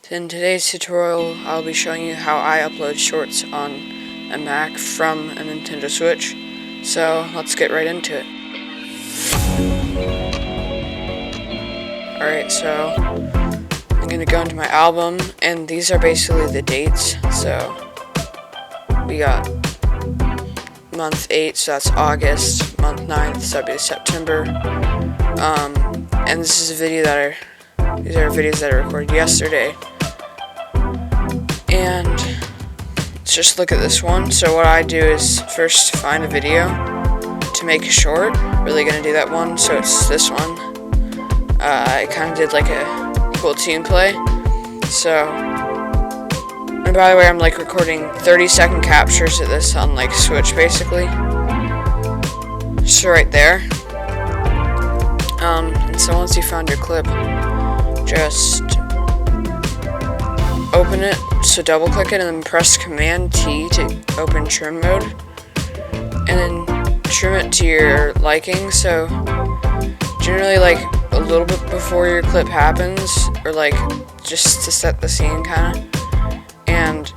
In today's tutorial, I'll be showing you how I upload shorts on a Mac from a Nintendo Switch. So let's get right into it. Alright, so I'm going to go into my album, and these are basically the dates. So we got month 8, so that's August, month 9, so that'd be September. And this is a video these are videos that I recorded yesterday. And let's just look at this one. So what I do is first find a video to make a short. Really gonna do that one, so it's this one. I kind of did like a cool tune play. So, and by the way, I'm like recording 30-second captures of this on like Switch basically. So right there. And so once you found your clip, just open it, so double click it and then press Command T to open trim mode, and then trim it to your liking. So generally like a little bit before your clip happens, or like just to set the scene kinda. And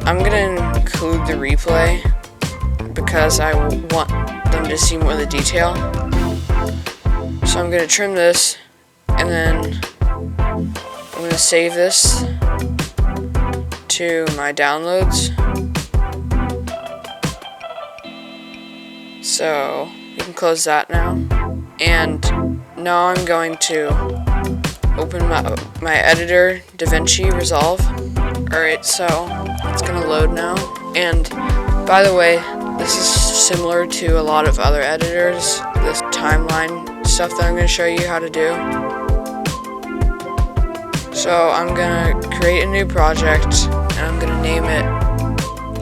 I'm gonna include the replay because I want them to see more of the detail. So I'm gonna trim this, and then I'm gonna save this to my downloads. So you can close that now. And now I'm going to open my editor, DaVinci Resolve. Alright, so it's gonna load now. And by the way, this is similar to a lot of other editors, this timeline stuff that I'm gonna show you how to do. So I'm gonna create a new project, and I'm gonna name it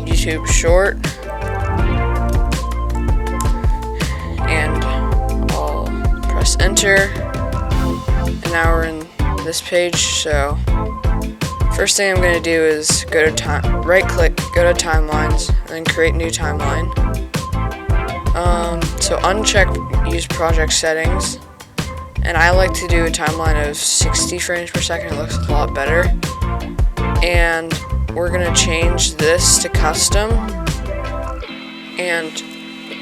YouTube Short, and I'll press enter, and now we're in this page. So first thing I'm gonna do is go to right click, go to timelines, and then create new timeline. So uncheck use project settings. And I like to do a timeline of 60 frames per second. It looks a lot better. And we're going to change this to custom. And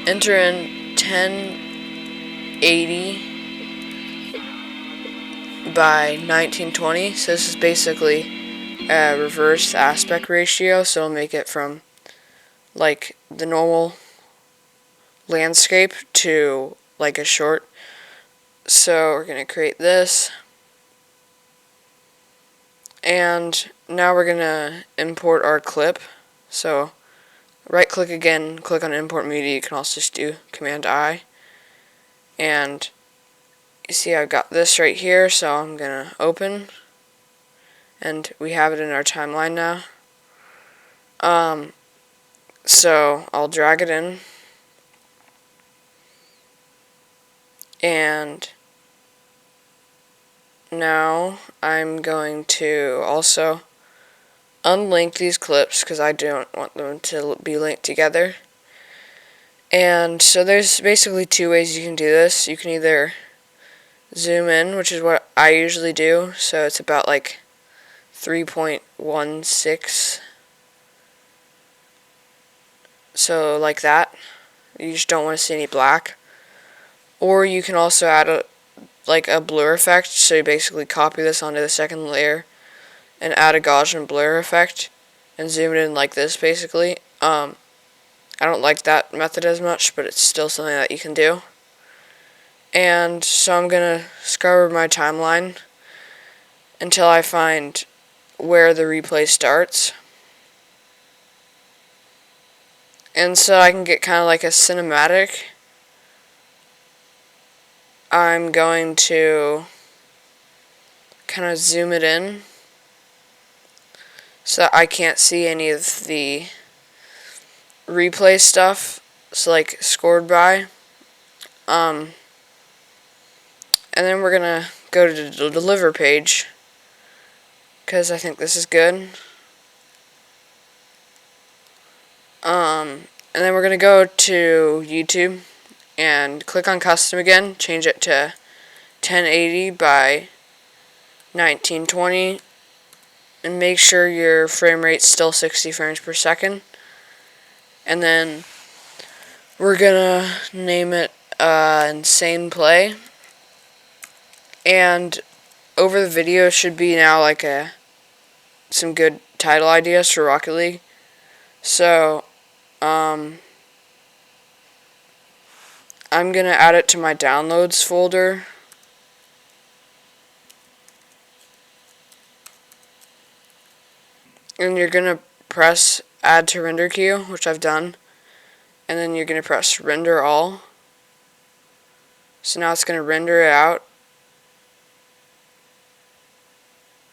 enter in 1080 by 1920. So this is basically a reverse aspect ratio. So it'll make it from like the normal landscape to like a short. So we're going to create this, and now we're going to import our clip. So right click again, click on import media. You can also just do Command I, and you see I've got this right here, so I'm going to open, and we have it in our timeline now. So I'll drag it in, and now I'm going to also unlink these clips because I don't want them to be linked together. And so there's basically two ways you can do this. You can either zoom in, which is what I usually do, so it's about like 3.16, so like that. You just don't want to see any black. Or you can also add a blur effect, so you basically copy this onto the second layer and add a Gaussian blur effect and zoom it in like this basically. I don't like that method as much, but it's still something that you can do. And so I'm gonna scrub my timeline until I find where the replay starts. And so I can get kind of like a cinematic. I'm going to kind of zoom it in so that I can't see any of the replay stuff, so like scored by. And then we're going to go to the deliver page because I think this is good. And then we're going to go to YouTube and click on custom again, change it to 1080 by 1920, and make sure your frame rate's still 60 frames per second. And then we're gonna name it Insane Play. And over the video should be now like some good title ideas for Rocket League. So I'm gonna add it to my downloads folder. And you're gonna press add to render queue, which I've done. And then you're gonna press render all. So now it's gonna render it out.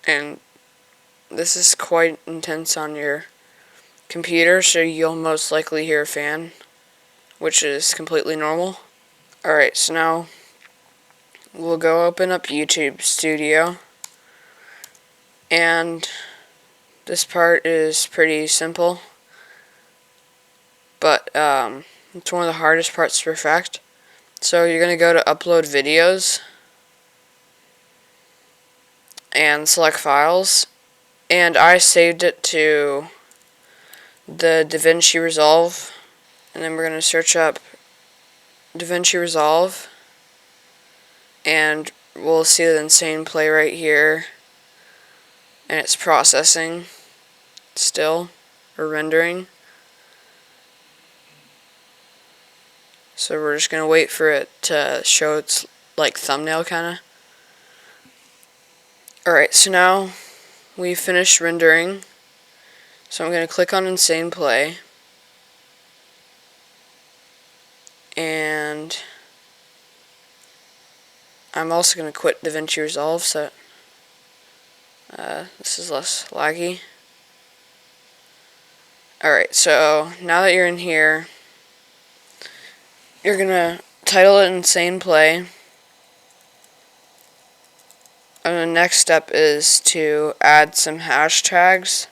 And this is quite intense on your computer, so you'll most likely hear a fan, which is completely normal. Alright, so now we'll go open up YouTube Studio, and this part is pretty simple, but it's one of the hardest parts to perfect. So you're going to go to upload videos and select files, and I saved it to the DaVinci Resolve, and then we're going to search up DaVinci Resolve, and we'll see the Insane Play right here, and it's processing still, or rendering. So we're just gonna wait for it to show its like thumbnail kinda. Alright, so now we've finished rendering. So I'm gonna click on Insane Play, and I'm also gonna quit DaVinci Resolve so this is less laggy. Alright, so now that you're in here, you're gonna title it Insane Play. And the next step is to add some hashtags.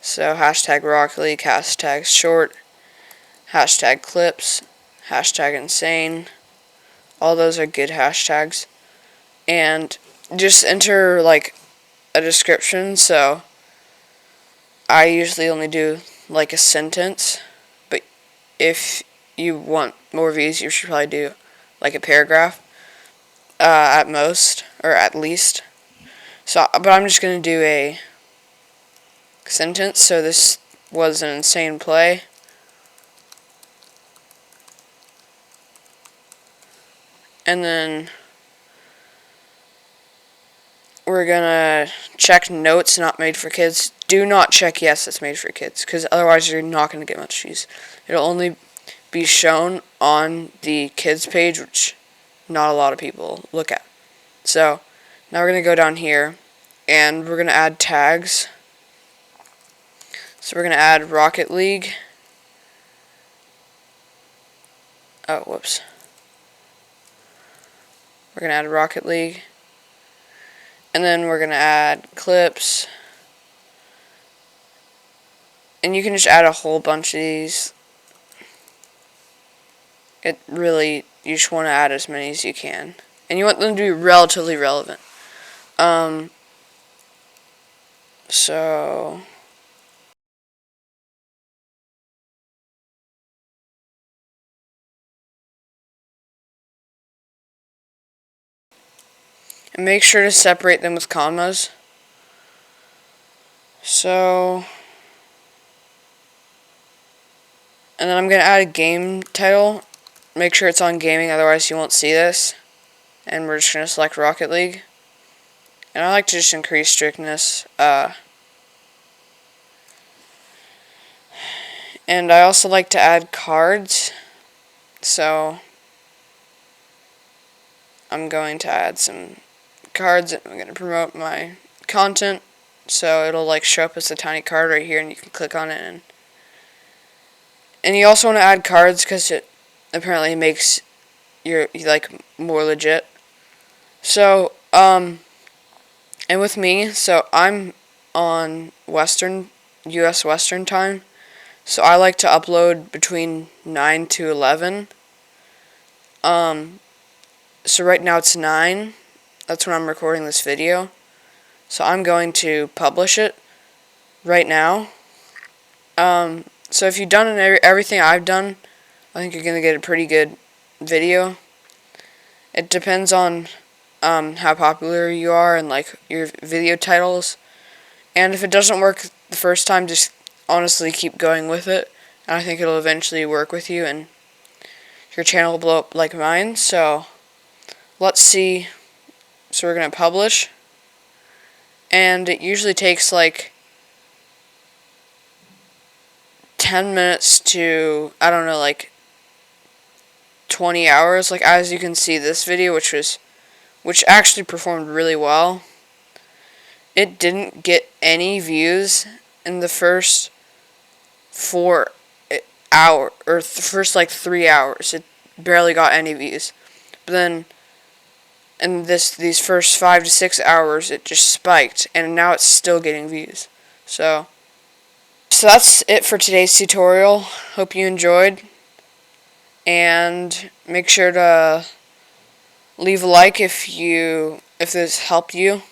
So hashtag Rocket League, hashtag short, hashtag clips, hashtag insane. All those are good hashtags. And just enter like a description. So I usually only do like a sentence, but if you want more views, you should probably do like a paragraph at most, or at least. So, but I'm just gonna do a sentence. So this was an insane play. And then we're gonna check notes not made for kids. Do not check yes, it's made for kids, because otherwise you're not gonna get much views. It'll only be shown on the kids page, which not a lot of people look at. So now we're gonna go down here, and we're gonna add tags. So we're gonna add Rocket League. Oh, whoops. We're gonna add Rocket League. And then we're gonna add clips. And you can just add a whole bunch of these. It really, you just want to add as many as you can. And you want them to be relatively relevant. So and make sure to separate them with commas. So, and then I'm going to add a game title. Make sure it's on gaming, otherwise you won't see this. And we're just going to select Rocket League. And I like to just increase strictness. And I also like to add cards. So I'm going to add some cards, and I'm going to promote my content. So it'll like show up as a tiny card right here, and you can click on it. And you also want to add cards because it apparently makes your like more legit. So and with me, so I'm on US Western time. So I like to upload between 9 to 11. So right now it's 9. That's when I'm recording this video. So I'm going to publish it right now. So if you've done everything I've done, I think you're going to get a pretty good video. It depends on how popular you are and like your video titles. And if it doesn't work the first time, just honestly keep going with it. And I think it'll eventually work with you and your channel will blow up like mine. So let's see. So we're going to publish. And it usually takes like 10 minutes to, I don't know, like 20 hours. Like as you can see, this video, which actually performed really well, it didn't get any views in the first 4 hours, or first like 3 hours. It barely got any views. But then in these first 5 to 6 hours, it just spiked, and now it's still getting views. So that's it for today's tutorial. Hope you enjoyed, and make sure to leave a like if this helped you.